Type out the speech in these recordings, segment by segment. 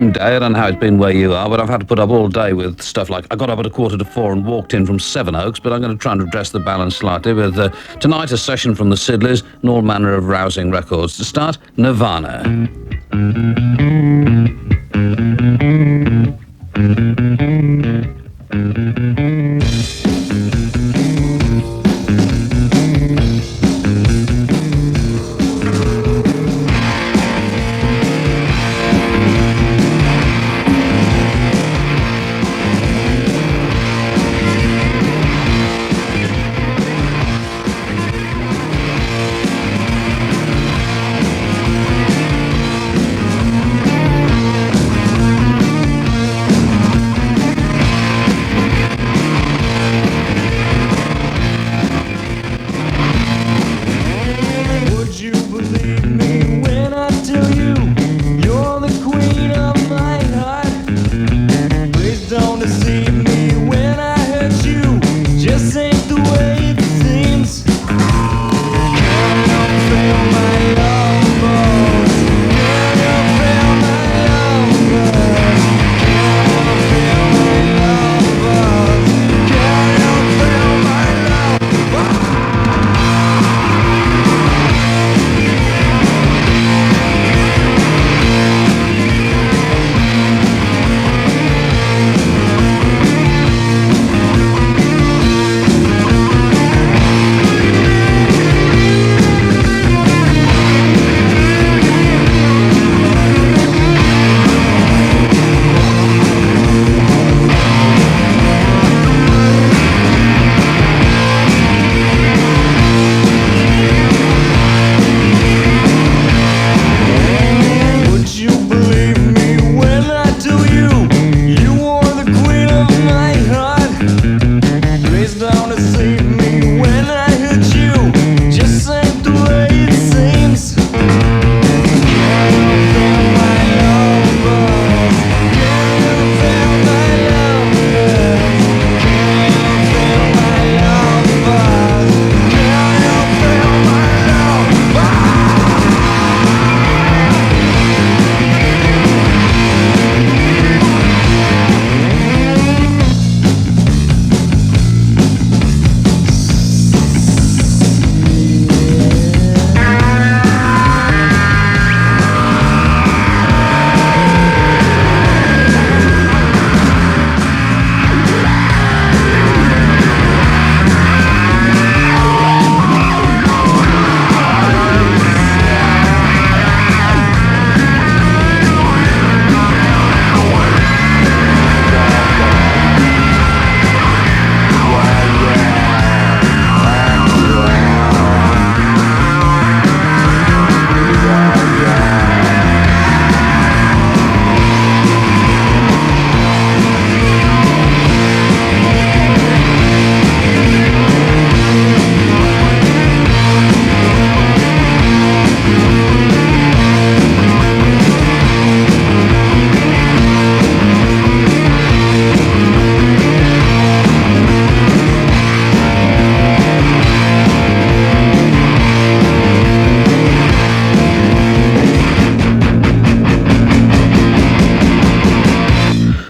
Day. I don't know how it's been where you are, but I've had to put up all day with stuff like I got up at 3:45 and walked in from Sevenoaks, but I'm going to try and address the balance slightly with tonight a session from the Siddeleys and all manner of rousing records. To start, Nirvana.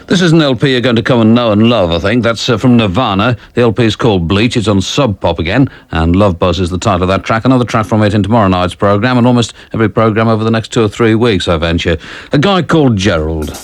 This is an LP you're going to come and know and love, I think. That's from Nirvana. The LP is called Bleach. It's on Sub Pop again, and Love Buzz is the title of that track. Another track from it in tomorrow night's programme, and almost every programme over the next 2 or 3 weeks, I venture. A guy called Gerald.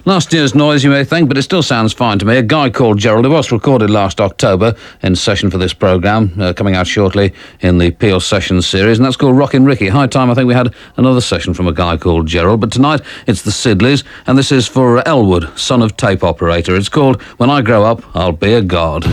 Last year's noise, you may think, but it still sounds fine to me. A guy called Gerald. It was recorded last October in session for this programme, coming out shortly in the Peel Sessions series, and that's called Rockin' Ricki. High time, I think we had another session from a guy called Gerald, but tonight it's the Siddeleys, and this is for Elwood, son of tape operator. It's called When I Grow Up, I'll Be a God.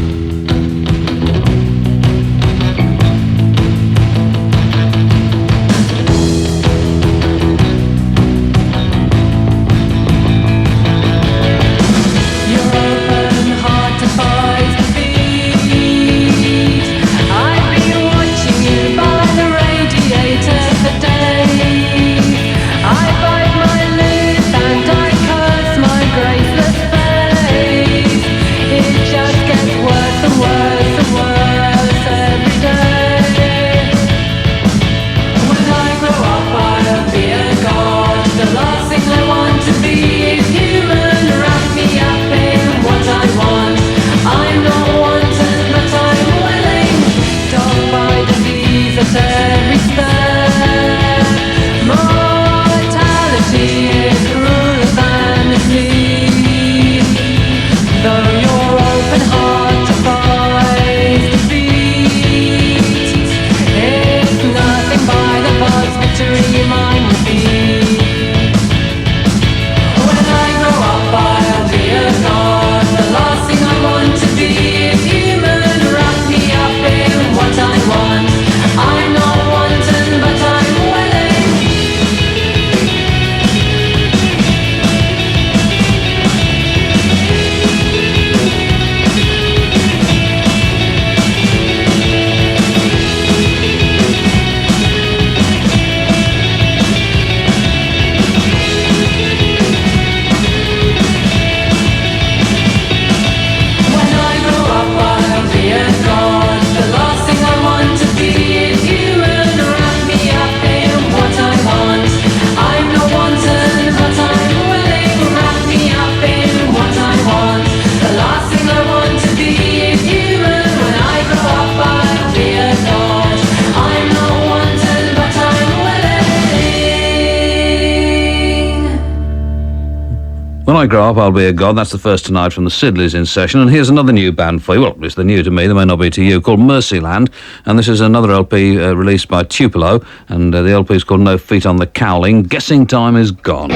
When I Grow Up, I'll Be a God. That's the first tonight from the Siddeleys in session. And here's another new band for you. Well, at least they're new to me. They may not be to you. Called Mercyland. And this is another LP released by Tupelo. And the LP is called No Feet on the Cowling. Guessing Time is Gone.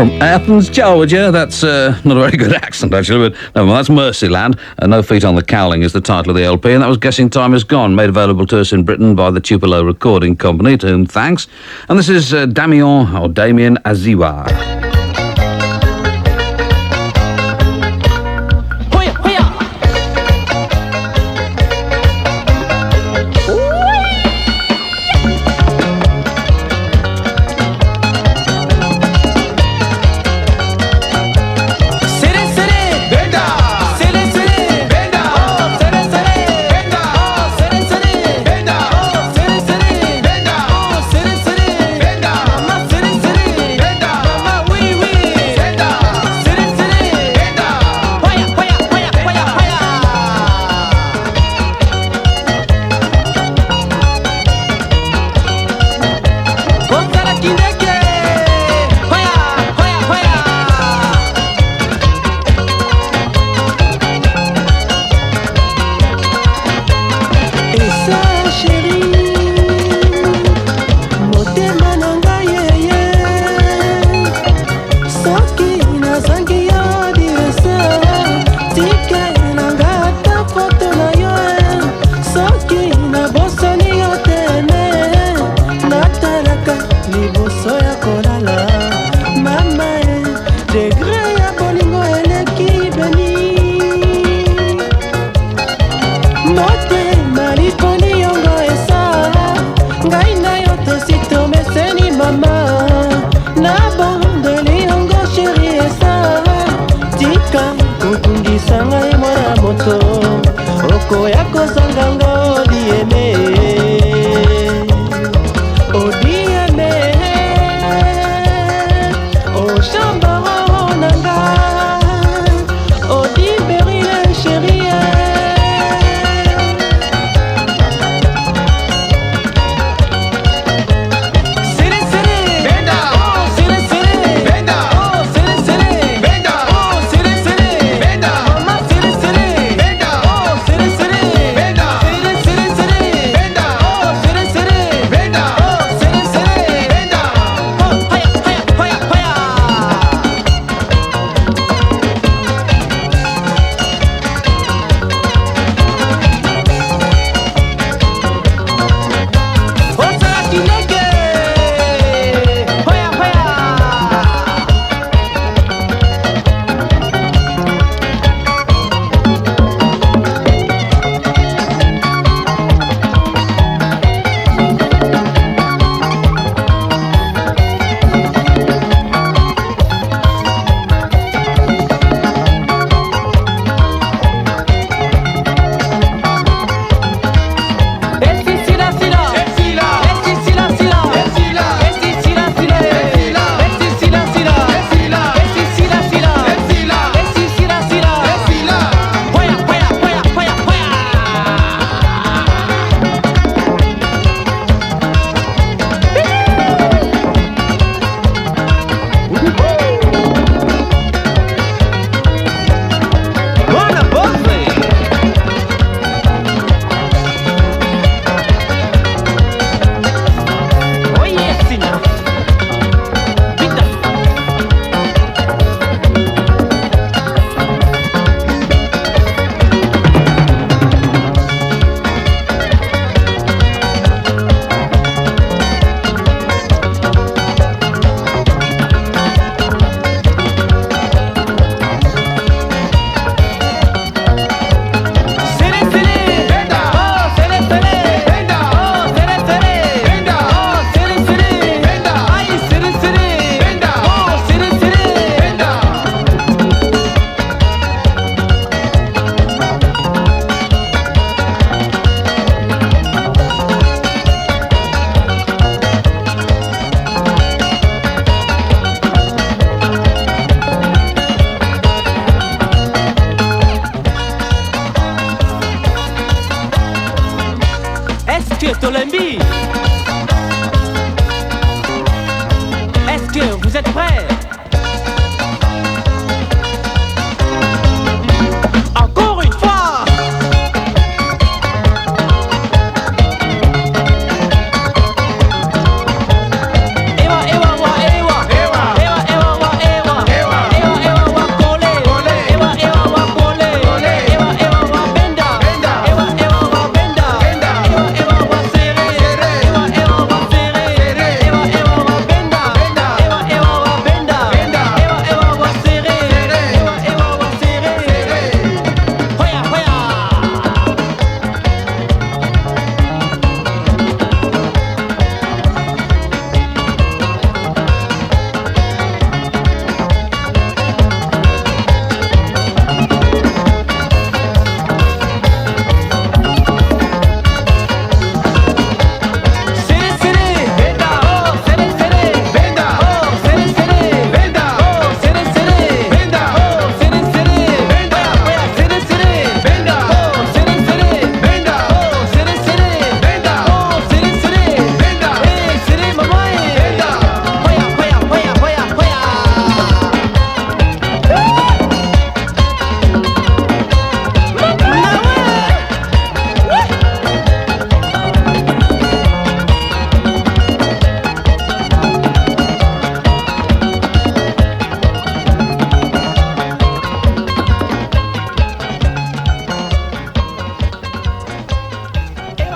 from Athens, Georgia. That's not a very good accent, actually, but never mind. That's Mercyland. No Feet on the Cowling is the title of the LP, and that was Guessing Time Is Gone, made available to us in Britain by the Tupelo Recording Company, to whom thanks. And this is Damien Aziwa. Est-ce que vous êtes prêts? Encore une fois. Ewa, ewa, wa, ewa. Ewa, ewa, wa, ewa.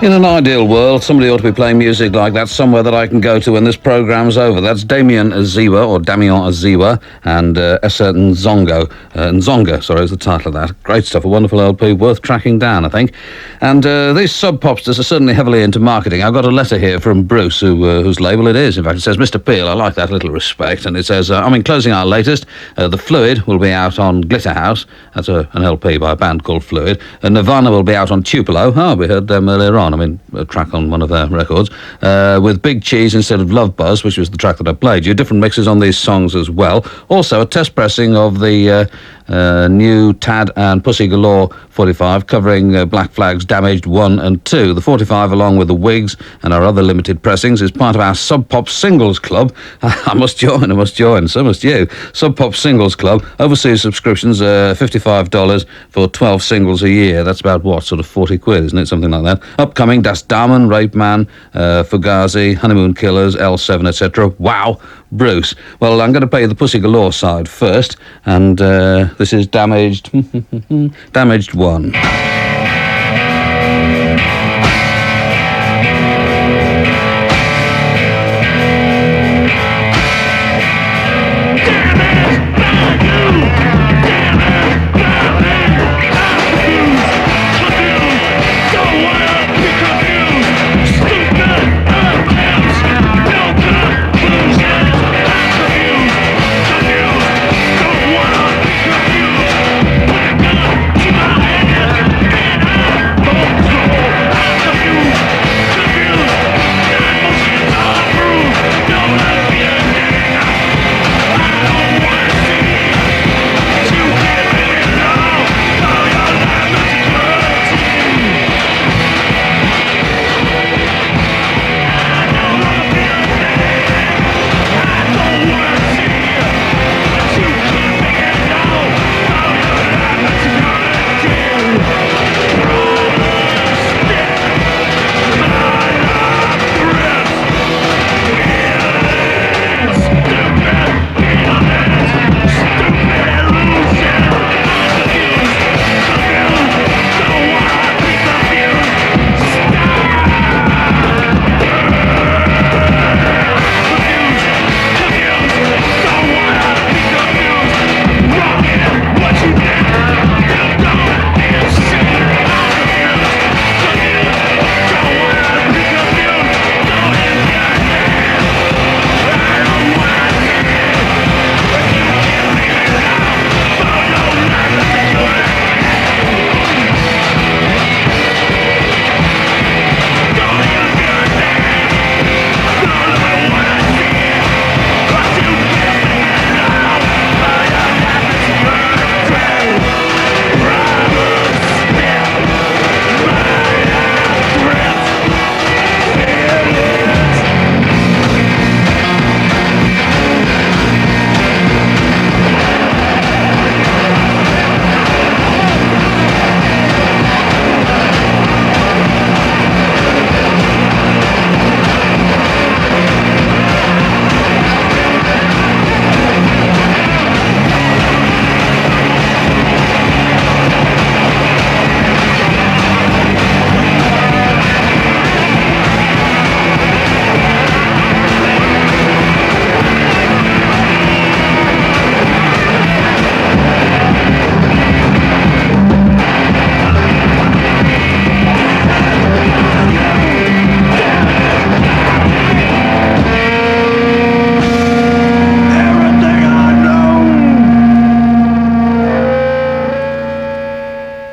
In an ideal world, somebody ought to be playing music like that somewhere that I can go to when this programme's over. That's Damien Aziwa, and Essa Nzonga. Nzonga, sorry, is the title of that. Great stuff, a wonderful LP, worth tracking down, I think. And these sub-popsters are certainly heavily into marketing. I've got a letter here from Bruce, whose label it is. In fact, it says, Mr. Peel, I like that little respect. And it says, I'm enclosing our latest. The Fluid will be out on Glitterhouse. That's an LP by a band called Fluid. And Nirvana will be out on Tupelo. Oh, we heard them earlier on. I mean, a track on one of their records, with Big Cheese instead of Love Buzz, which was the track that I played you. Different mixes on these songs as well. Also, a test pressing of the new Tad and Pussy Galore 45, covering Black Flag's Damaged 1 and 2. The 45, along with the Wigs and our other limited pressings, is part of our Sub Pop Singles Club. I must join, so must you. Sub Pop Singles Club. Overseas subscriptions are $55 for 12 singles a year. That's about what, sort of 40 quid, isn't it? Something like that. Upcoming, Das Damen, Rape Man, Fugazi, Honeymoon Killers, L7, etc. Wow, Bruce. Well, I'm going to play the Pussy Galore side first, and this is Damaged 1.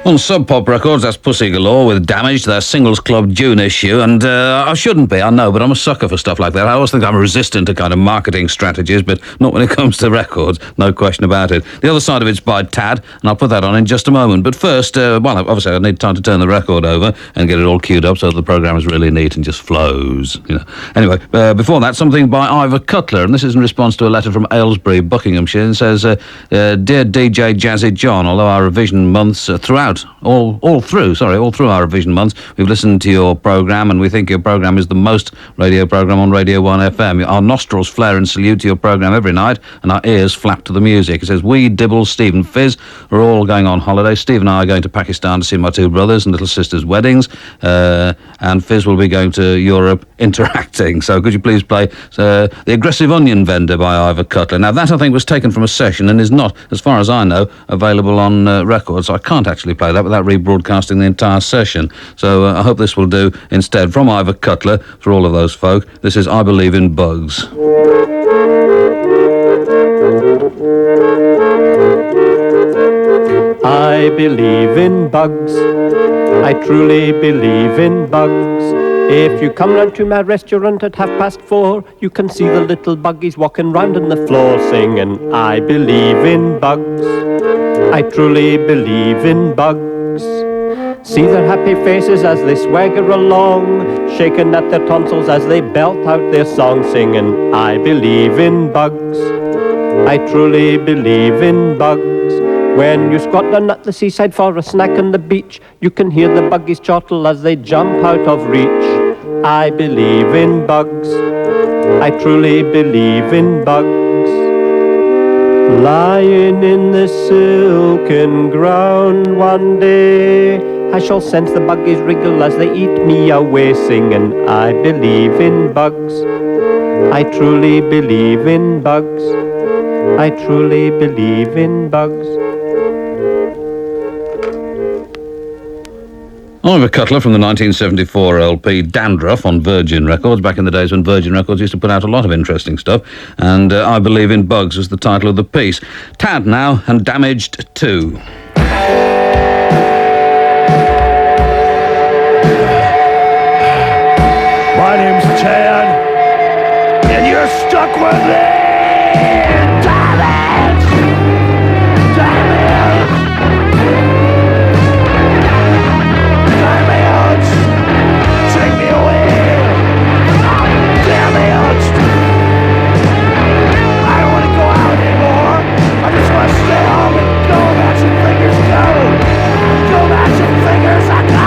On Sub Pop Records, that's Pussy Galore with Damaged, their Singles Club June issue, and I shouldn't be, I know, but I'm a sucker for stuff like that. I always think I'm resistant to kind of marketing strategies, but not when it comes to records, no question about it. The other side of it's by Tad, and I'll put that on in just a moment. But first, obviously I need time to turn the record over and get it all queued up so the programme is really neat and just flows, you know. Anyway, before that, something by Ivor Cutler, and this is in response to a letter from Aylesbury, Buckinghamshire. It says, Dear DJ Jazzy John, although our revision months throughout throughout, all through our revision months. We've listened to your programme, and we think your programme is the most radio programme on Radio 1 FM. Our nostrils flare in salute to your programme every night, and our ears flap to the music. It says, we, Dibble, Steve and Fizz are all going on holiday. Steve and I are going to Pakistan to see my two brothers and little sisters' weddings, and Fizz will be going to Europe interacting. So could you please play The Aggressive Onion Vendor by Ivor Cutler. Now that, I think, was taken from a session and is not, as far as I know, available on record, so I can't actually play that without rebroadcasting the entire session. So I hope this will do instead. From Ivor Cutler, for all of those folk, this is I Believe in Bugs. I believe in bugs. I truly believe in bugs. If you come round to my restaurant at 4:30, you can see the little buggies walking round on the floor singing, I believe in bugs. I truly believe in bugs. See their happy faces as they swagger along, shaking at their tonsils as they belt out their song singing, I believe in bugs. I truly believe in bugs. When you squat down at the seaside for a snack on the beach, you can hear the buggies chortle as they jump out of reach. I believe in bugs. I truly believe in bugs. Lying in the silken ground one day, I shall sense the buggies wriggle as they eat me away, singing, I believe in bugs. I truly believe in bugs. I truly believe in bugs. Ivor Cutler from the 1974 LP Dandruff on Virgin Records, back in the days when Virgin Records used to put out a lot of interesting stuff, and I Believe in Bugs was the title of the piece. Tad now, and Damaged 2. My name's Tad, and you're stuck with me! Damage! Damage! Damage! Take me away! I'm damaged! I don't want to go out anymore. I just want to stay home and go matching fingers go! Go matching fingers, I go!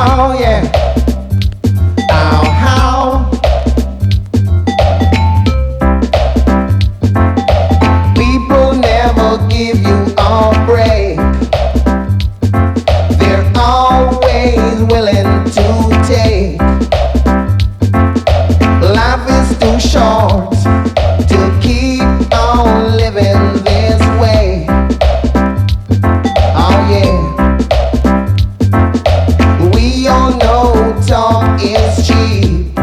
Oh yeah. Oh how. People never give you a break. They're always willing to take. Life is too short to keep on living this way. Oh yeah. We all know talk is cheap.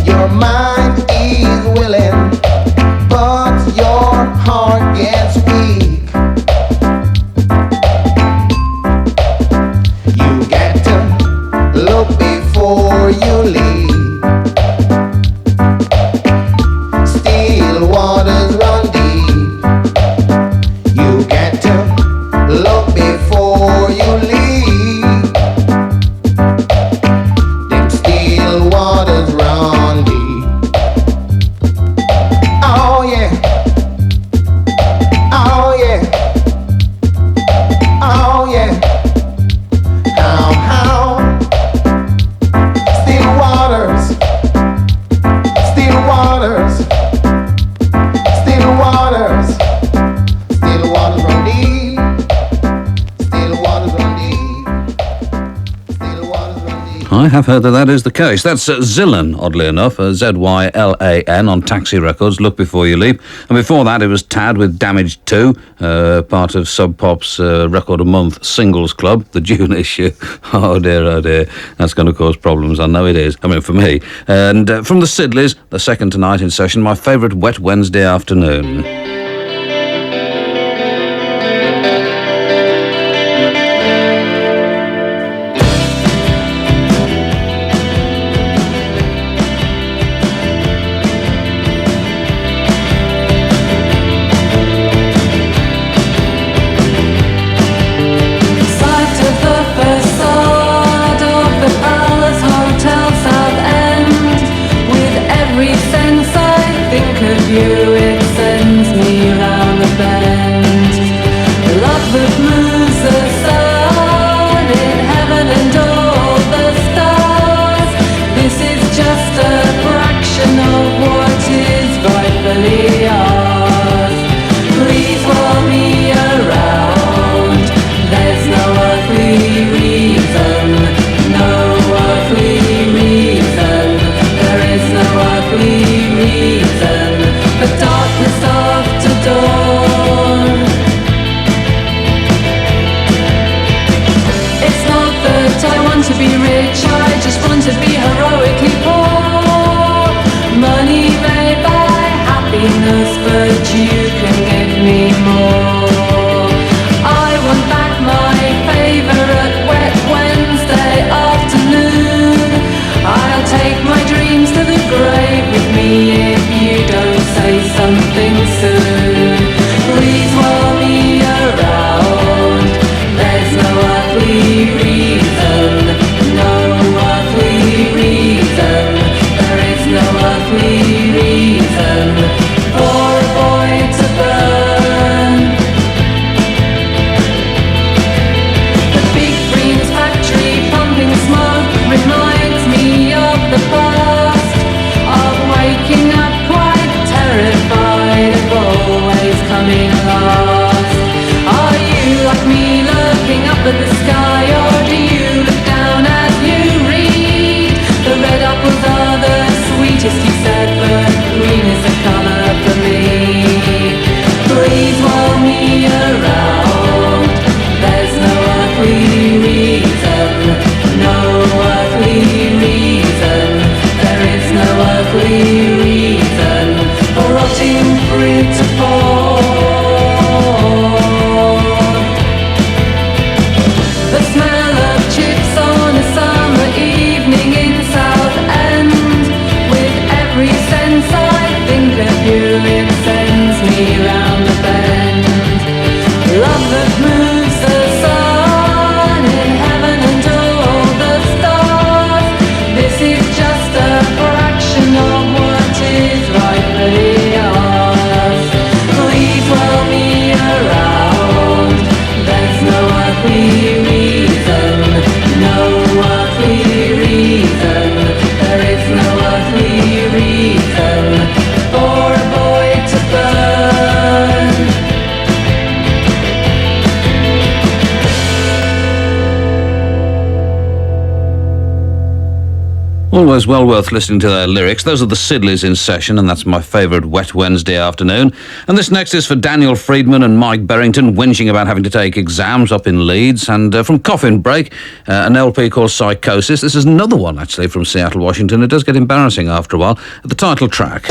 Your mind is willing, but your heart gets weak. You got to look before you leave. Still waters run deep. You got to look before you leave. Them still waters run deep. Oh yeah. Oh yeah. Oh yeah. How still waters. Still waters. Still waters. Still waters run deep. Still waters run deep. Still waters run deep. I have heard that is the case. That's Zylan, oddly enough, Zylan on Taxi Records, Look Before You Leap. And before that, it was Tad with Damage 2, part of Sub Pop's Record a Month Singles Club, the June issue. Oh dear, that's going to cause problems, I know it is. I mean, for me. And from the Siddeleys, the second tonight in session, my favourite wet Wednesday afternoon. Sight of the facade of the Palace Hotel South End. With every sense I think of you, it sends me round the bend. Love that moves the sun in heaven and all the stars. This is just a fraction of what is rightfully ours. Please whirl me around. There's no earthly reason, no earthly reason. There is no earthly reason for darkness after dawn. It's not that I want to be rich, I just want to be heroically poor. Money may buy happiness, but you can give me more. I want back my favourite wet Wednesday afternoon. I'll take my dreams to the grave with me if you don't say something soon. Please whirl me around. There's no earthly reason, no earthly reason. There is no earthly reason for a boy to burn. Always well worth listening to their lyrics. Those are the Siddeleys in session, and that's my favourite wet Wednesday afternoon. And this next is for Daniel Friedman and Mike Berrington, whinging about having to take exams up in Leeds. And from Coffin Break, an LP called Psychosis. This is another one, actually, from Seattle, Washington. It does get embarrassing after a while. The title track.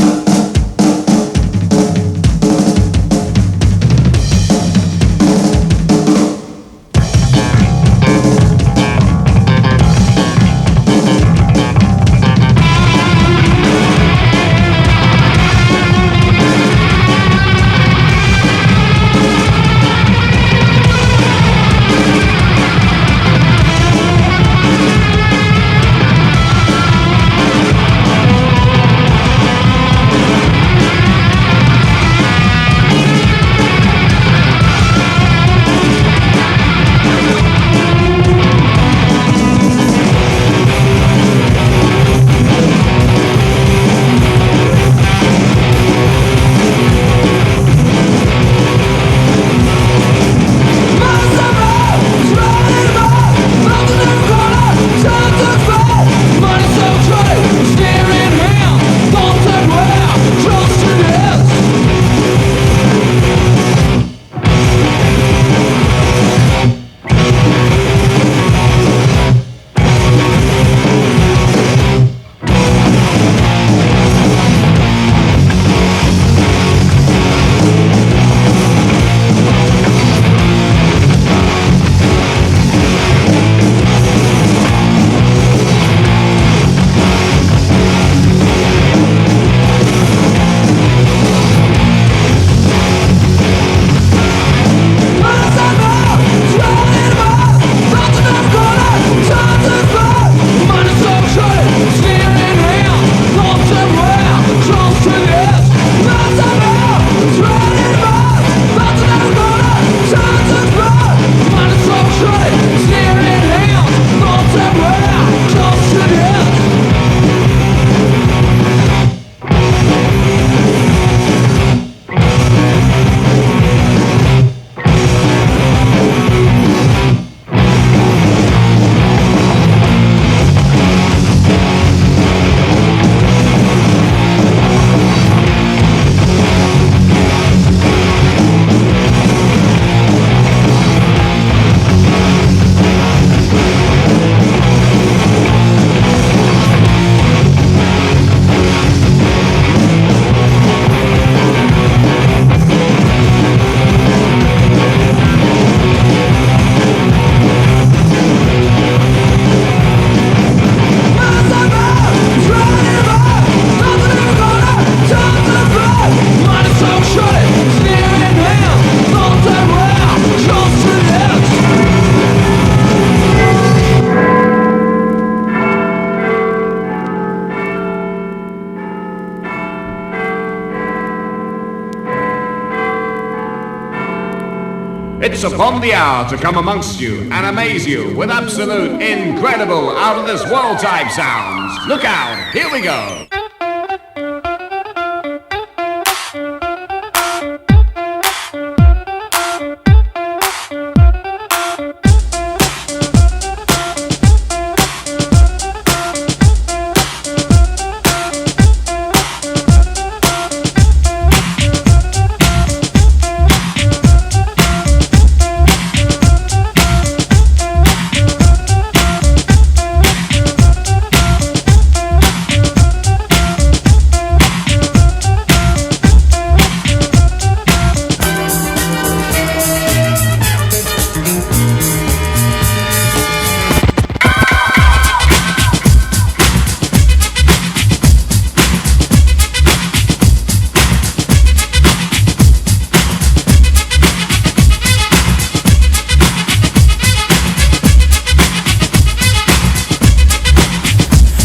It's upon the hour to come amongst you and amaze you with absolute, incredible, out-of-this-world type sounds. Look out, here we go.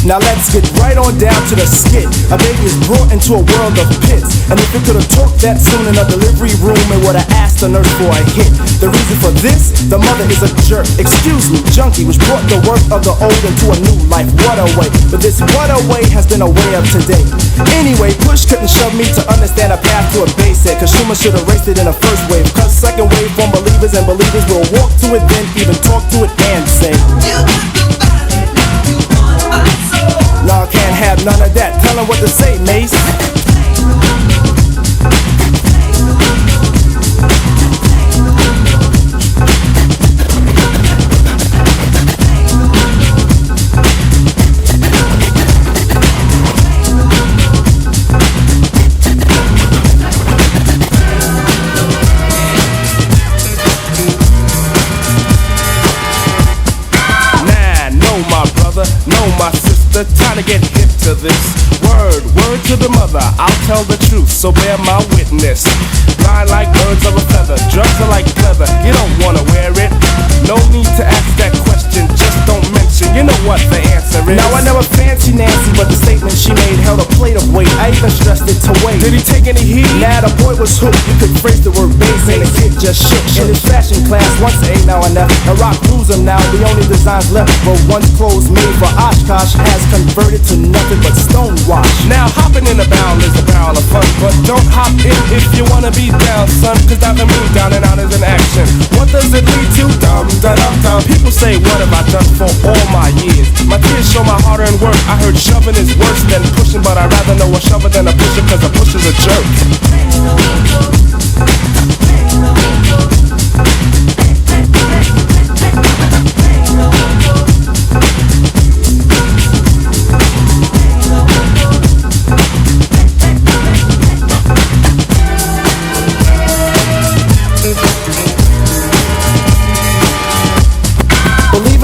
Now let's get right on down to the skit. A baby is brought into a world of pits, and if it could've talked that soon in a delivery room, it would've asked the nurse for a hit. The reason for this, the mother is a jerk. Excuse me, junkie, which brought the work of the old into a new life. What a way, but this what a way has been a way of today. Anyway, push couldn't shove me to understand a path to a base set, cause Schumer should have raced it in a first wave. Cause second wave from believers, and believers will walk to it, then even talk to it and say, you got the body, now you want my soul. Nah, mace. Know my sister, time to get hip to this. Word to the mother, I'll tell the truth, so bear my witness. Blind like birds of a feather, drugs are like leather, you don't wanna wear it. No need to ask that question, just don't mention, you know what the answer is. Now I never fancy Nancy, but the statement she made held a plate of weight, I even stressed it to wait. Did he take any heat? Nah, the boy was hooked, you could phrase the word bass and the kid just shook. In his fashion class, once A, now and F, the rock rules him now, the only designs left were once clothes made for Oshkosh has converted to nothing but stonewash. Now hopping in a barrel is a barrel of fun, but don't hop in if you wanna be down, son, cause that the move down and out is an action. What does it lead to? Dum da dum dum. People say, what have I done for all my years? My tears show my hard-earned work. I heard shoving is worse than pushing, but I'd rather know a shover than a pusher, cause a pusher's a jerk.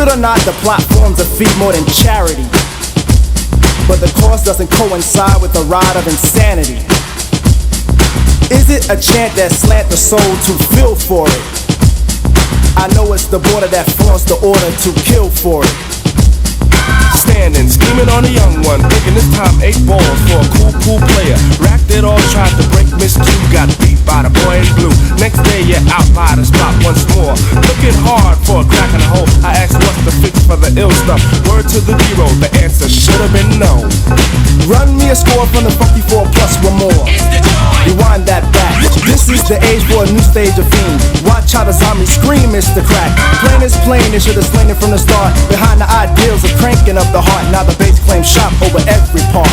Or not, the platform's a fee more than charity, but the cost doesn't coincide with the ride of insanity. Is it a chant that slant the soul to feel for it? I know it's the border that flaunts the order to kill for it. Standing, scheming on a young one, thinking this time 8 balls for a cool player. Racked it all, tried to break Miss Q, got beat by the boy in blue. Next day you're out by the spot once more, looking hard for a crack in the hole. I asked what's the fix for the ill stuff. Word to the zero, the answer should have been no. Run me a score from the funky 4 plus one more. Rewind that back. This is the age for a new stage of fiend. Watch how the zombies scream, it's the crack. Plain is plain, they should have slain it from the start. Behind the ideals of cranking up the heart, now the bass claims shop over every part.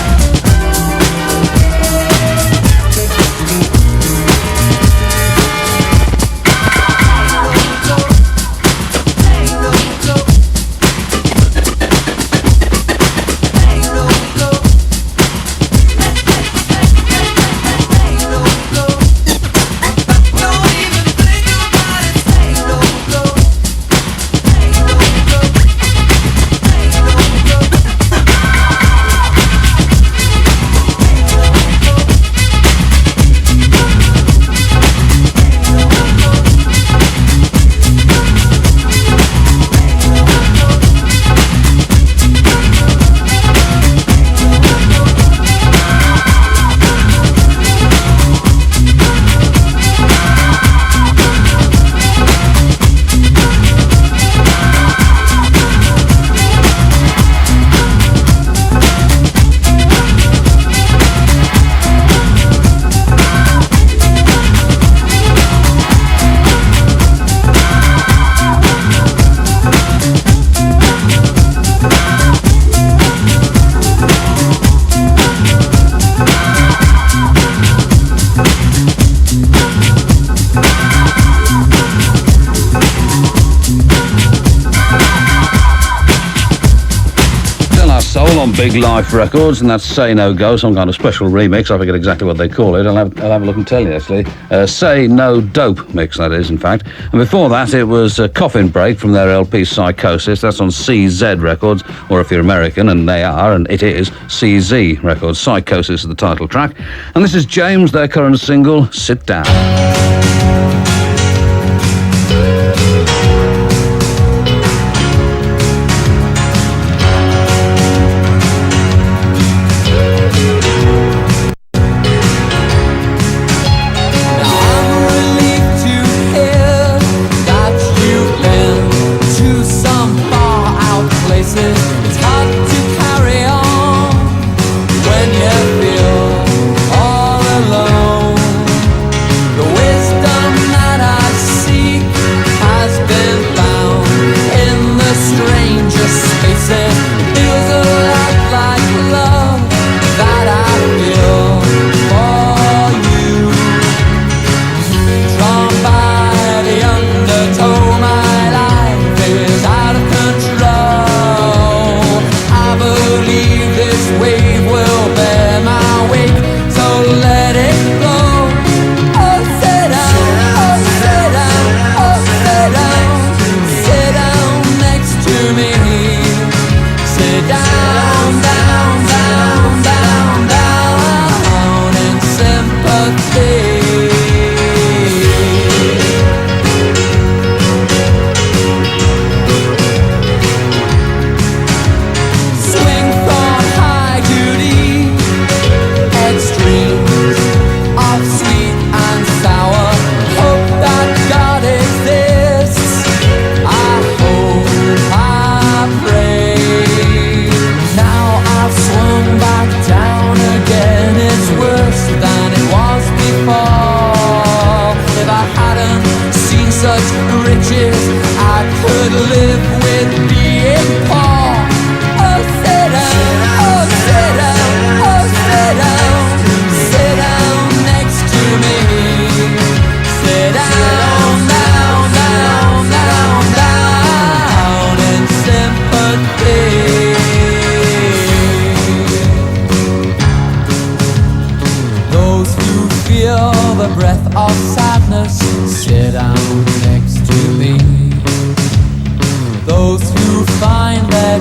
On Big Life Records, and that's Say No Go, some kind of special remix. I forget exactly what they call it. I'll have a look and tell you, actually. Say No Dope mix, that is, in fact. And before that, it was Coffin Break from their LP Psychosis. That's on CZ Records, or if you're American, and they are, and it is, CZ Records. Psychosis is the title track. And this is James, their current single, Sit Down. The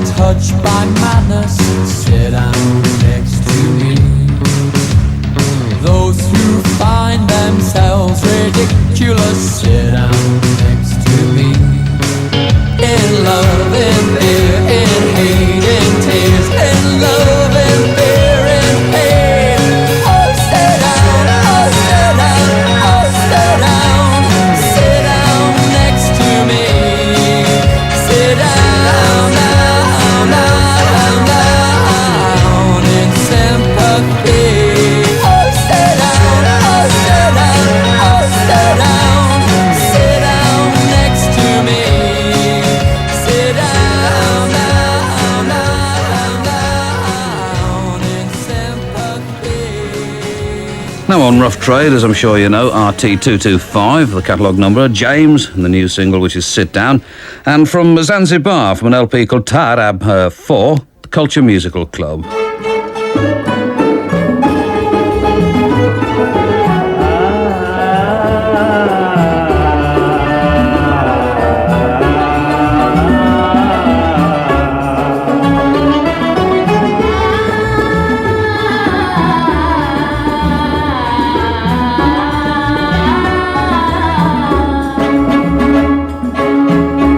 touched by madness, sit down next to me. Those who find themselves ridiculous, sit down next to me. In love, in fear, in hate, in tears, in love, in fear, in pain. Oh, sit down, oh, sit down, oh, sit down, sit down next to me. Sit down, down, down, down in sympathy. Oh, sit down, oh, sit down, oh, sit down, sit down next to me. Sit down, down, down, down in sympathy. Now on Rough Trade, as I'm sure you know, RT225, the catalogue number, James, and the new single, which is Sit Down. And from Zanzibar, from an LP called Taarab 4, the Culture Musical Club.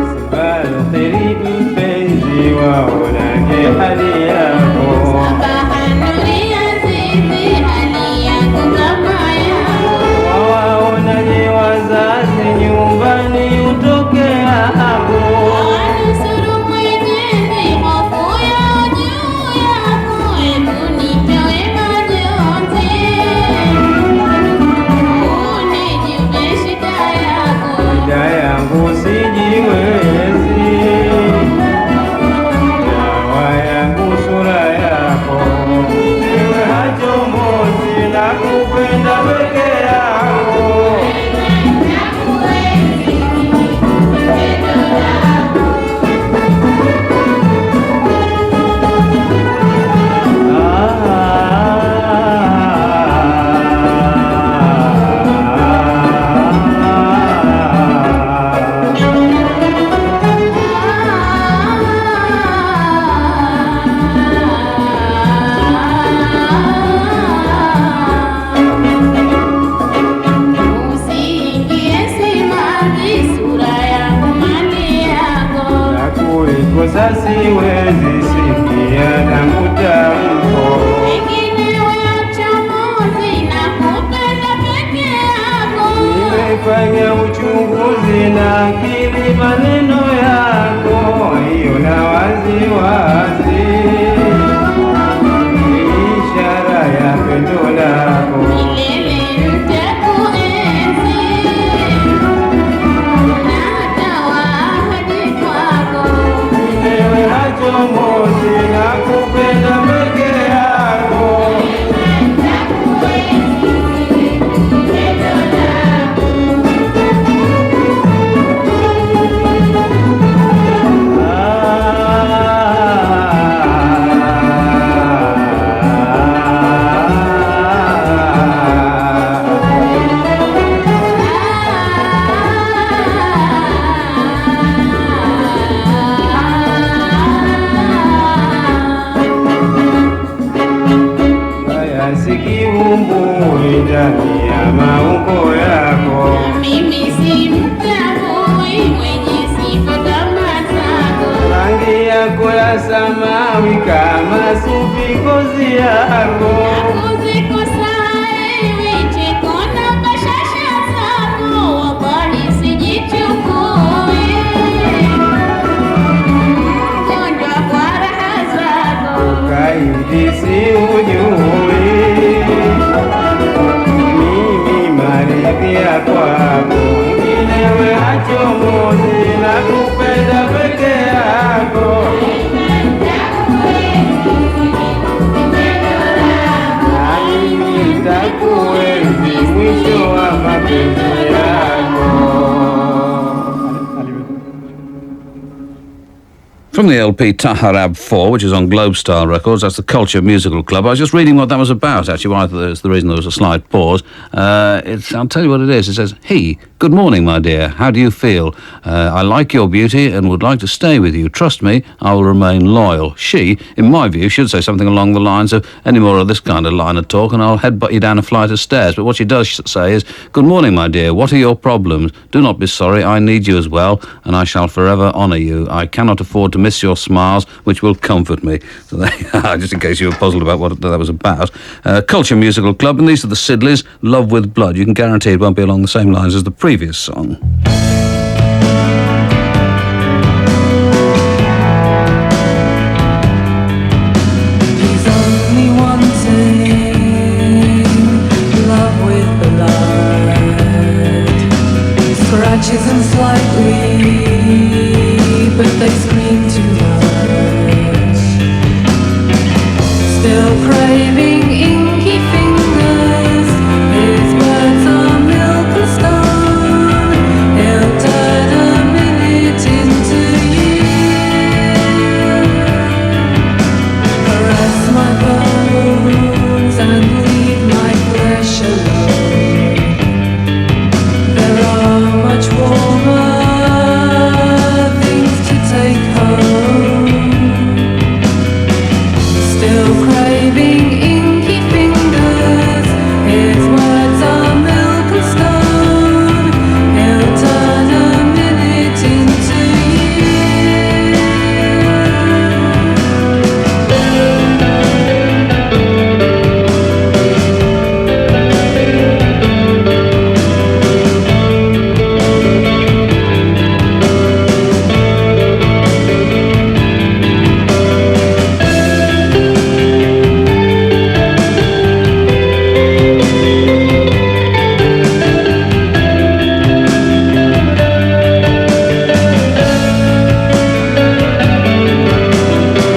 Subalkheri Mpenzi waona hali yako. Wawaonaje wazazi nyumbani utokea hapo. Shida yangu sijiwezi, dawa yangu sura yako. Ewe hachomozi na kupenda peke yako. Nakuikosa siwezi sikia tangu tamko. Nimefanya uchunguzi na akili maneno yako, hiyo na waziwazi ni ishara ya pendo lako. Ewe hachomozi na kupenda peke yako. Haya si kiumbui ndani ya maumbo yako. Rangi yako ya samawi kama sufi ngozi yako. Kaidi si ujui, mimi maridhia kwako. Nginewe hachomozi na kupenda peke yako. Na mimi nitakuenzi mwisho wa mapenzi yako. From the LP Taarab 4, which is on Globestar Records, that's the Culture Musical Club. I was just reading what that was about, actually, why that's the reason there was a slight pause. I'll tell you what it is. It says, he Good morning, my dear. How do you feel? I like your beauty and would like to stay with you. Trust me, I will remain loyal. She, in my view, should say something along the lines of any more of this kind of line of talk and I'll headbutt you down a flight of stairs. But what she does say is, good morning, my dear. What are your problems? Do not be sorry. I need you as well and I shall forever honour you. I cannot afford to miss your smiles, which will comfort me. So there you are, just in case you were puzzled about what that was about. Culture Musical Club, and these are the Siddeleys, Love with Blood. You can guarantee it won't be along the same lines as the previous song. He's only wanting love with blood. Scratches him slightly, but they scream too much. Still craving inky fingers. His words are milk and stone. He'll turn a minute into years. Caress my bones and leave my flesh alone. There are much warmer things to take home. Still craving inky fingers. His words are milk and stone. He'll turn a minute into years.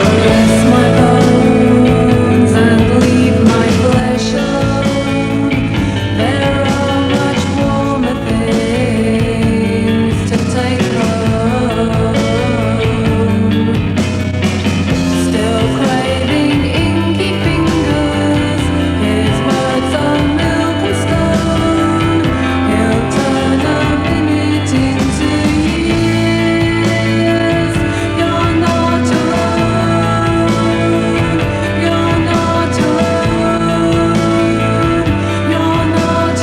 Caress my bones and leave my flesh alone. There are much warmer things to take home. Still craving inky fingers. His words are milk and stone. He'll turn a minute into years. You're not alone. You're not alone. You're not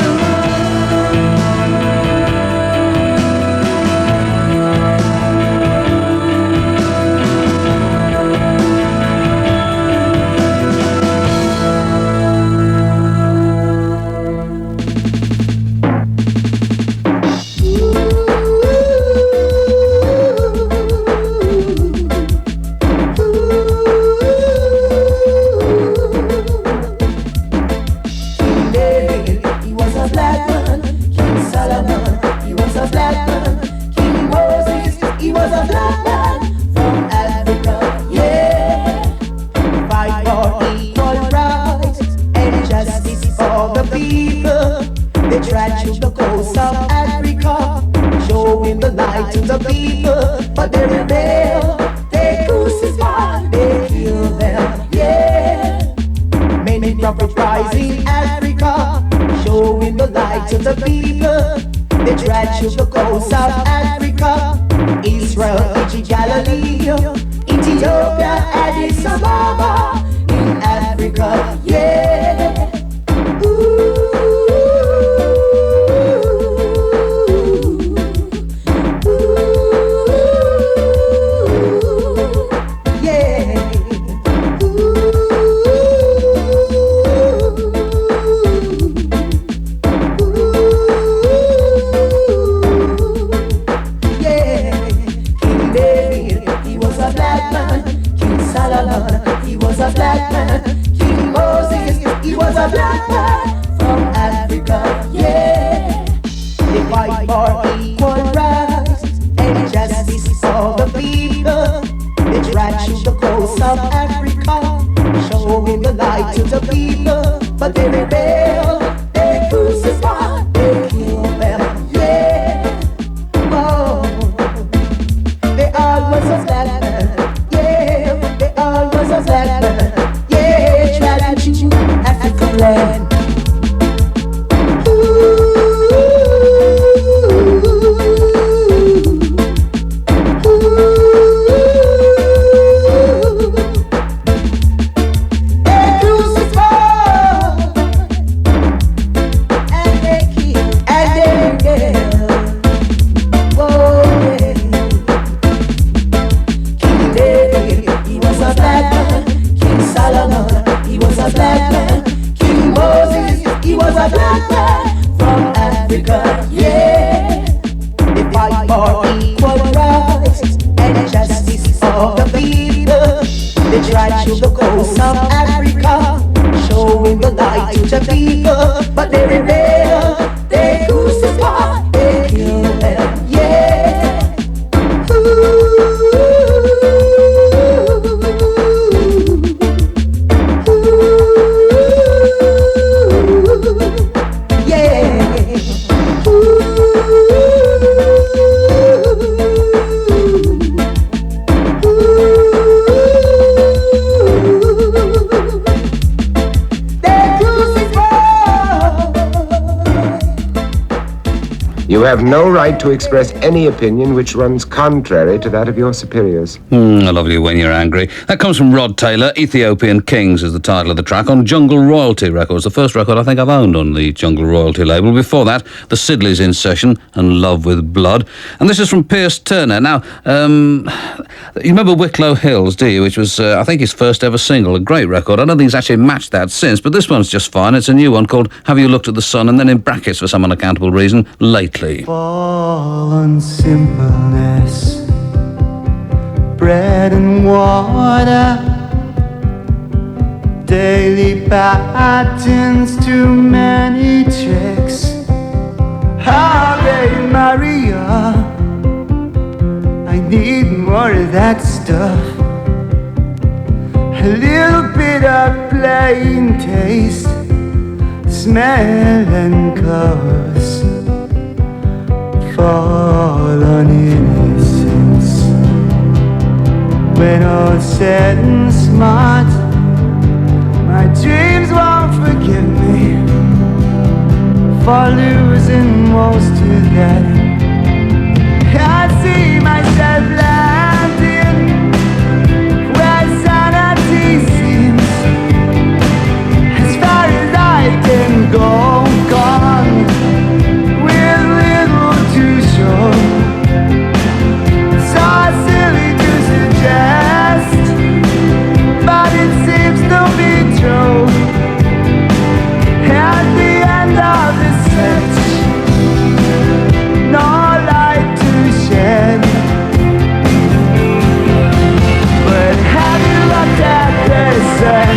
David, he was a black man. King Solomon, he was a black man. King Moses, he was a black man from Africa. Yeah, fight for equal rights and justice for the people. They trudge to the coast of Africa, showing the light to the people. But they rebel, they crucify, they kill them. Yeah. Many prophets rise in Africa, showing the light to the people. They trudge to the coast of Africa, Israel, Egypt, Galilee, Ethiopia, Addis Ababa, in Africa, yeah. Voyage right through the coast of Africa, showing the light to the people, but they rebel, they crucify, they kill them, yeah. You have no right to express any opinion which runs contrary to that of your superiors. I love you when you're angry. That comes from Rod Taylor. Ethiopian Kings is the title of the track on Jungle Royalty Records, the first record I think I've owned on the Jungle Royalty label. Before that, the Siddeleys in session and Love with Blood. And this is from Pierce Turner. Now, you remember Wicklow Hills, do you? Which was, I think, his first ever single, a great record. I don't think he's actually matched that since, but this one's just fine. It's a new one called Have You Looked at the Sun? And then in brackets, for some unaccountable reason, Lately. Fallen simpleness, bread and water, daily patterns, too many tricks. Ave Maria, I need more of that stuff. A little bit of plain taste, smell and colors. Fallen innocence. When all's said and smart, my dreams won't forgive me for losing most of that. I see myself landing where sanity seems as far as I can go, gone with little to show. So silly to suggest, but it seems to be true. At the end of the search, no light to shed. But have you looked at the sun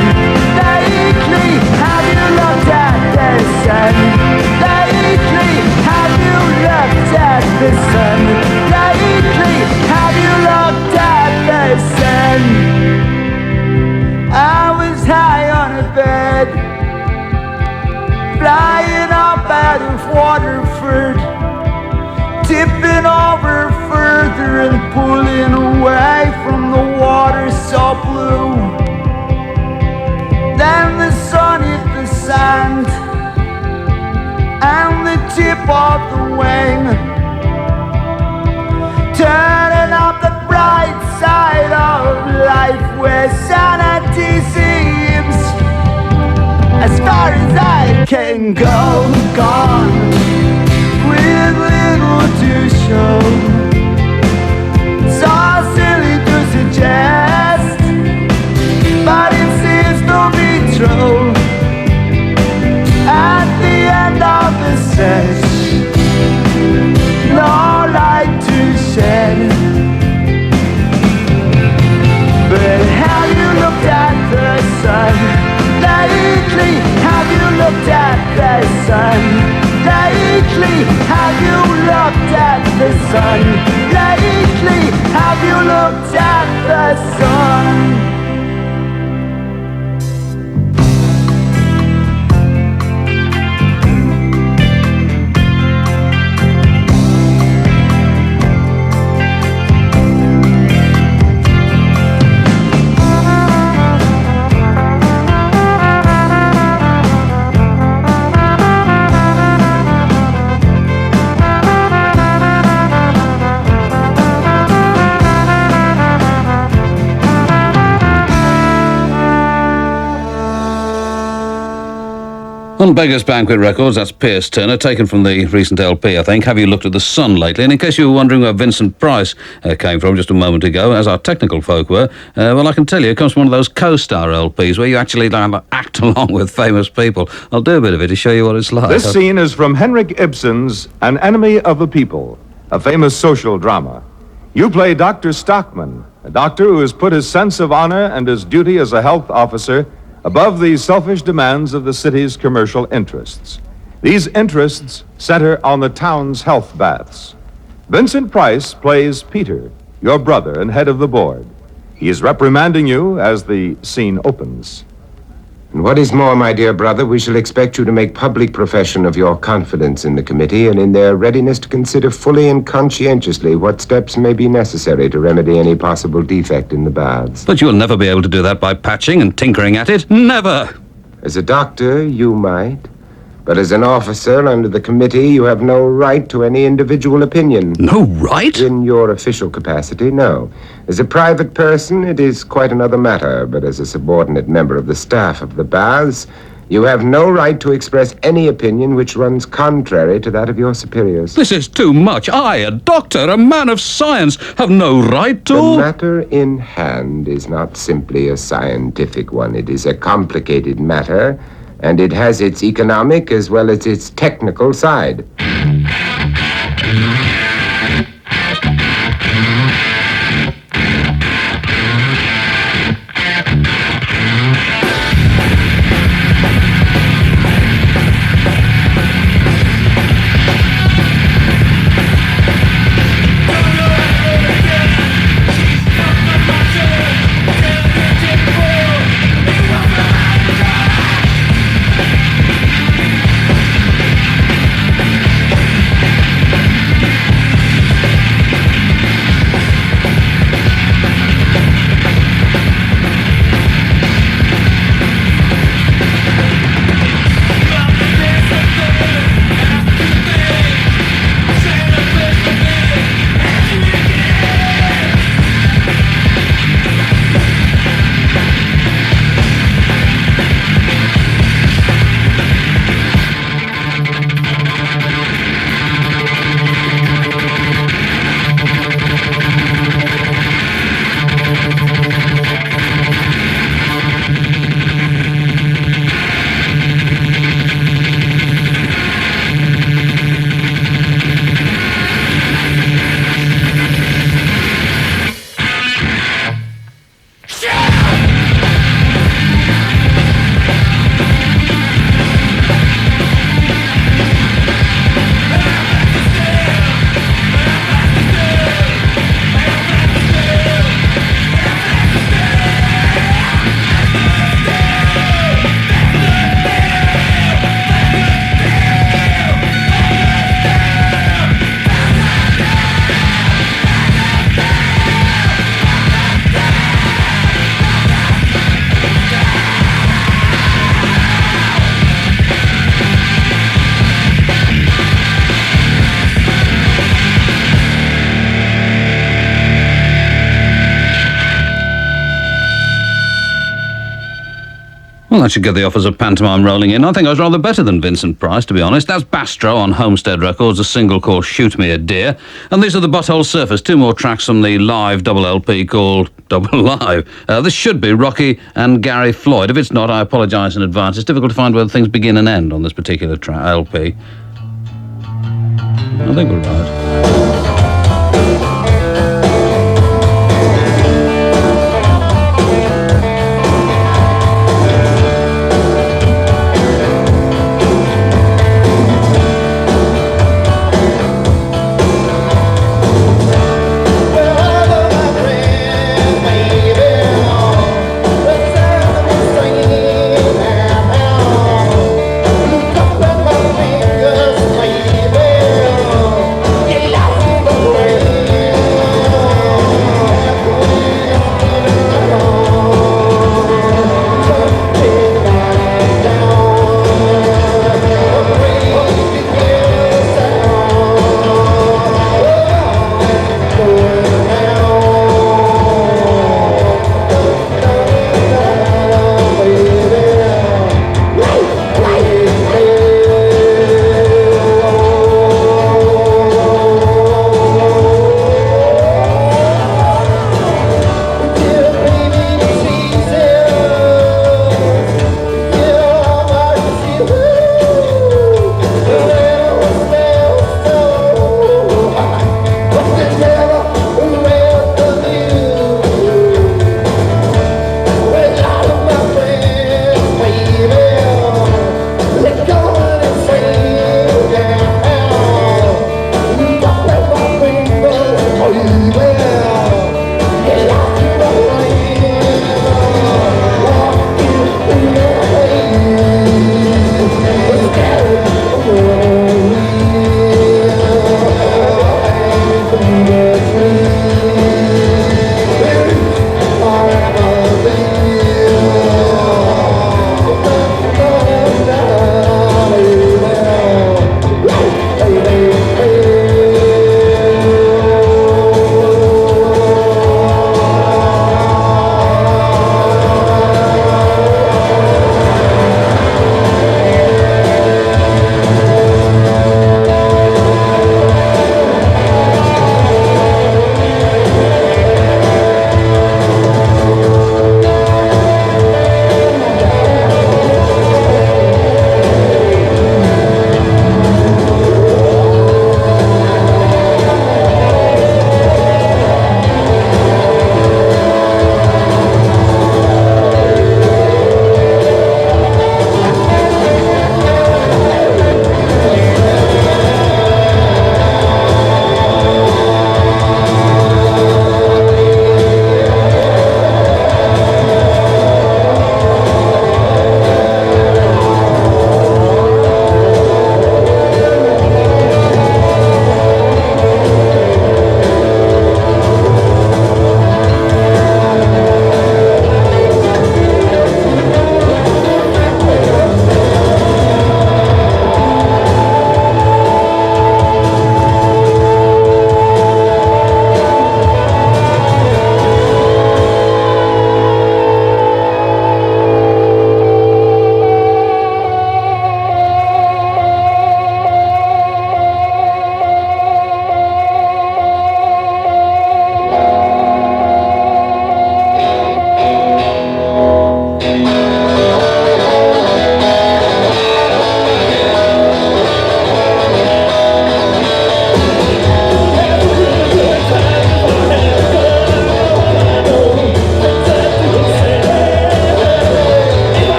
lately? Have you looked at the sun lately? Have you looked at the sun lately? Have you looked at the sun? I was high on a bed, flying up out of Waterford, tipping over further and pulling away from the water so blue. Then the sun hit the sand and the tip of the wing, turning up the bright side of life where sanity seems as far as I can go, gone with little to show. So silly to suggest, but it seems to be true. At the end of the search, no light to shed. But have you looked at the sun lately? Have you looked at the sun lately? Have you looked at the sun lately? Have you looked at the sun? On Beggars Banquet Records, that's Pierce Turner, taken from the recent LP, I think. Have You Looked at the Sun lately? And in case you were wondering where Vincent Price came from just a moment ago, as our technical folk were, well, I can tell you, it comes from one of those co-star LPs where you actually act along with famous people. I'll do a bit of it to show you what it's like. This scene is from Henrik Ibsen's An Enemy of the People, a famous social drama. You play Dr. Stockman, A doctor who has put his sense of honor and his duty as a health officer above the selfish demands of the city's commercial interests. These interests center on the town's health baths. Vincent Price plays Peter, your brother and head of the board. He is reprimanding you as the scene opens. And what is more, my dear brother, we shall expect you to make public profession of your confidence in the committee and in their readiness to consider fully and conscientiously what steps may be necessary to remedy any possible defect in the baths. But you'll never be able to do that by patching and tinkering at it. Never! As a doctor, you might. But as an officer under the committee, you have no right to any individual opinion. No right? In your official capacity, no. As a private person, it is quite another matter. But as a subordinate member of the staff of the baths, you have no right to express any opinion which runs contrary to that of your superiors. This is too much. I, a doctor, a man of science, have no right to... The matter in hand is not simply a scientific one. It is a complicated matter, and it has its economic as well as its technical side. Well, that should get the offers of pantomime rolling in. I think I was rather better than Vincent Price, to be honest. That's Bastro on Homestead Records, a single called Shoot Me a Deer. And these are the Butthole Surfers, two more tracks from the live double LP called Double Live. This should be Rocki and Gary Floyd. If it's not, I apologise in advance. It's difficult to find where things begin and end on this particular LP. I think we're right. Yeah.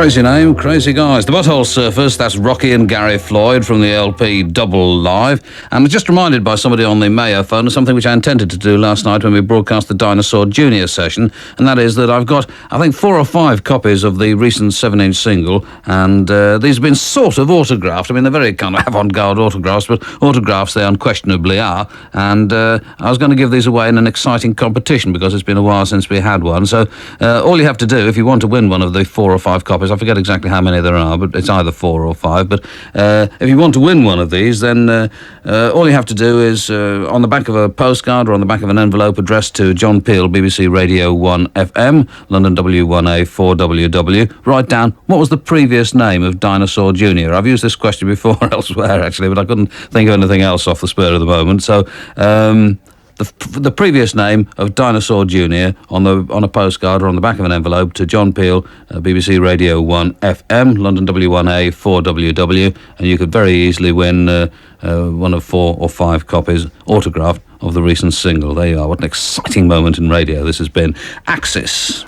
Crazy name, crazy guys. The Butthole Surfers, that's Rocki and Gary Floyd from the LP Double Live. And I was just reminded by somebody on the Mayo phone of something which I intended to do last night when we broadcast the Dinosaur Junior session, and that is that I've got, I think, 4 or 5 copies of the recent 7-inch single, and these have been sort of autographed. I mean, they're very kind of avant-garde autographs, but autographs they unquestionably are. And I was going to give these away in an exciting competition because it's been a while since we had one. So all you have to do, if you want to win one of the 4 or 5 copies, I forget exactly how many there are, but it's either 4 or 5. But if you want to win one of these, then all you have to do is on the back of a postcard or on the back of an envelope addressed to John Peel, BBC Radio 1 FM, London W1A 4WW, write down what was the previous name of Dinosaur Junior. I've used this question before elsewhere, actually, but I couldn't think of anything else off the spur of the moment. So the previous name of Dinosaur Junior on a postcard or on the back of an envelope to John Peel, BBC Radio 1 FM, London W1A 4WW, and you could very easily win one of 4 or 5 copies autographed of the recent single. There you are. What an exciting moment in radio this has been. Axis.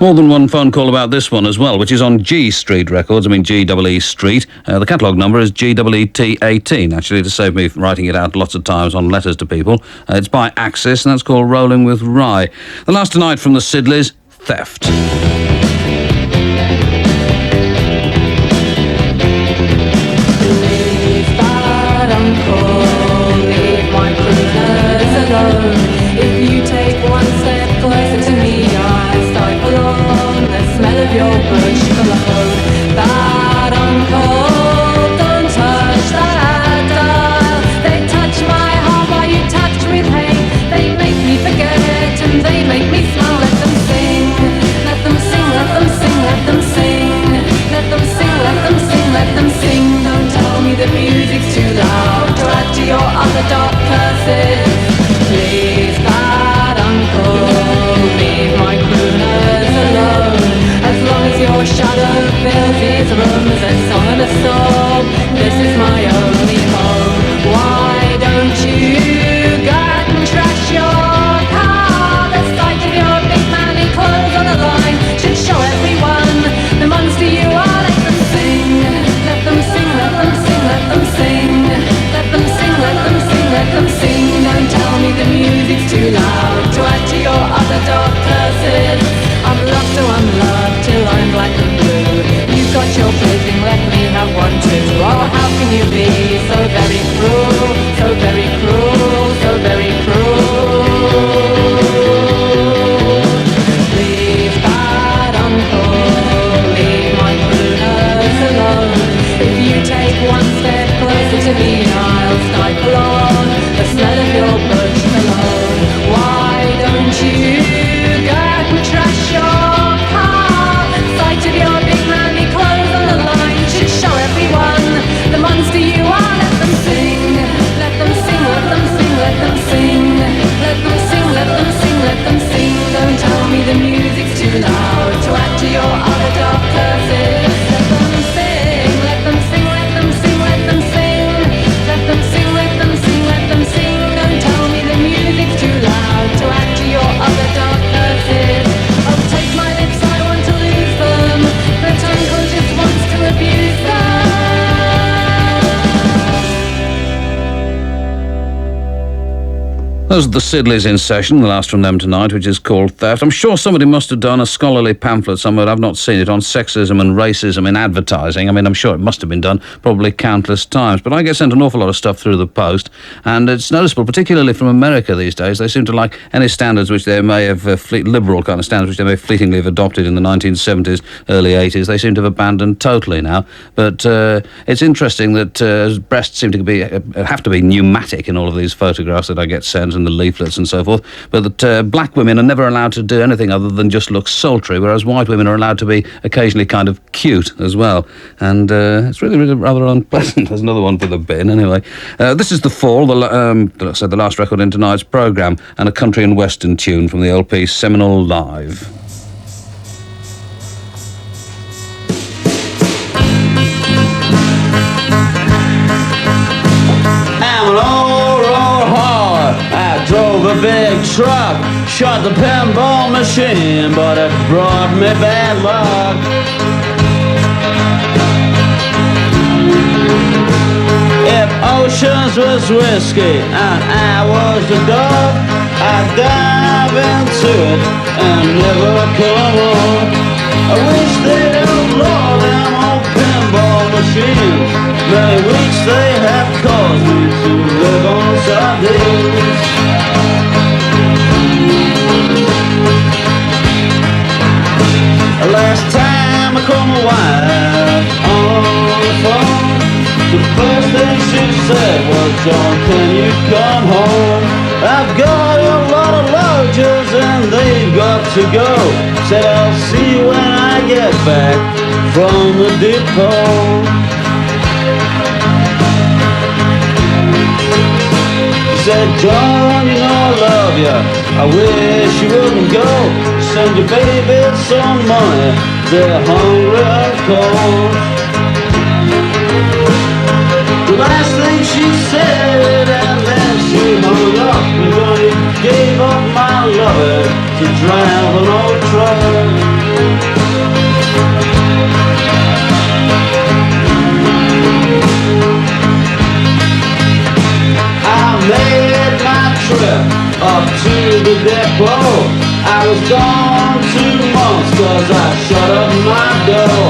More than one phone call about this one as well, which is on G Street Records. I mean G-E-E Street. The catalogue number is GEET18, actually, to save me writing it out lots of times on letters to people. It's by Axis, and that's called Rolling with Rye. The last tonight from the Siddeleys, Theft. If you take one step closer to me, I stifle on the smell of your bush cologne. Bad uncle, don't touch that dial. They touch my heart while you touch with hate. They make me forget and they make me smile. Let them sing, let them sing, let them sing, let them sing. Let them sing, let them sing, let them sing. Don't tell me the music's too loud to add to your other dark curses. Please, bad uncle, leave my crooners alone. As long as your shadow fills these rooms, a song and a sob, this is my only home. Why don't you go out and trash your car? The sight of your big manly clothes on the line should show everyone the monster you are. Let them sing, let them sing, let them sing, let them sing. Let them sing, let them sing, let them sing. Don't tell me the music's too loud to add to your other dark curses. I'm loved so I'm loved till I'm black and blue. You've got your plaything, let me have one too. Oh, how can you be so very cruel, so very cruel, so very cruel? Please, bad uncle, leave my crooners alone. If you take one step closer to me, I'll stifle on the smell of your bush cologne. Why don't you go out and trash your car? The sight of your big manly clothes on the line should show everyone the monster you are. Let them sing, let them sing, let them sing, let them sing. Let them sing, let them sing, let them sing. Don't tell me the music's too loud to add to your other dark curses. Let them sing, let them sing, let them sing, let them sing. Let them sing, let them sing, let them sing. Don't tell me the music's too loud to add to your other dark curses. I'll take my lips, I want to lose them, but uncle just wants to abuse them. Those are the Siddeleys in session, the last from them tonight, which is called Theft. I'm sure somebody must have done a scholarly pamphlet somewhere, I've not seen it, on sexism and racism in advertising. I mean, I'm sure it must have been done probably countless times, but I get sent an awful lot of stuff through the post, and it's noticeable, particularly from America these days. They seem to like any standards which they may have, liberal kind of standards which they may fleetingly have adopted in the 1970s, early 80s, they seem to have abandoned totally now. But it's interesting that breasts seem to be have to be pneumatic in all of these photographs that I get sent, and the leaflets and so forth, but that black women are never allowed to do anything other than just look sultry, whereas white women are allowed to be occasionally kind of cute as well. And it's really, really rather unpleasant. There's another one for the bin, anyway. This is The Fall, the last record in tonight's programme, and a country and western tune from the LP Seminole Live. Drove a big truck, shot the pinball machine, but it brought me bad luck. If oceans was whiskey and I was the dog, I'd dive into it and never come home. I wish they'd outlaw them old pinball machines. Many weeks they have caused me to live on sardines. Last time I called my wife on the phone, the first thing she said was, "John, can you come home? I've got a lot of lodgers and they've got to go. Said I'll see you when I get back from the depot." Said, "John, you know I love you. I wish you wouldn't go. Send your baby some money. They're hungry and cold." The last thing she said, and then she hung up, and I gave up my lover to drive an old truck. Up to the depot, I was gone 2 months cause I shut up my door.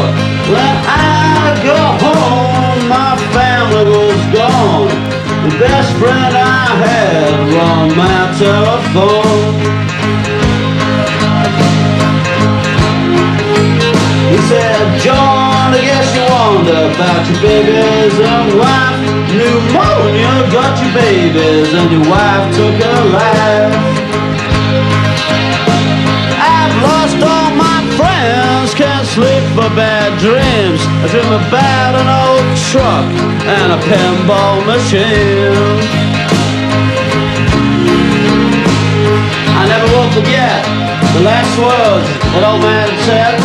When I go home, my family was gone. The best friend I had run my telephone. He said, John, I guess you wonder about your babies and wife. Pneumonia got your babies and your wife took her life. I've lost all my friends, can't sleep for bad dreams. I dream about an old truck and a pinball machine. I never will forget the last words that old man said.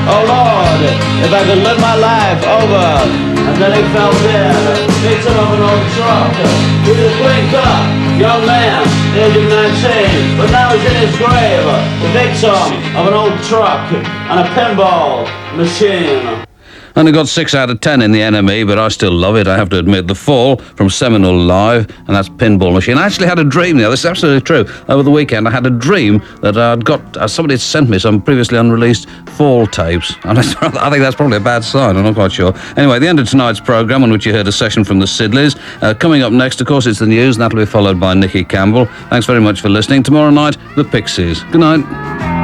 Oh Lord, if I could live my life over. And then he fell dead, victim of an old truck. He was a quick up, young man, age of 19, but now he's in his grave, the victim of an old truck and a pinball machine. Only got 6 out of 10 in the NME, but I still love it, I have to admit. The Fall from Seminole Live, and that's Pinball Machine. I actually had a dream there, this is absolutely true. Over the weekend, I had a dream that I'd got, somebody had sent me some previously unreleased Fall tapes. And I think that's probably a bad sign, I'm not quite sure. Anyway, the end of tonight's programme, on which you heard a session from the Siddeleys. Coming up next, of course, it's the news, and that'll be followed by Nicky Campbell. Thanks very much for listening. Tomorrow night, the Pixies. Good night.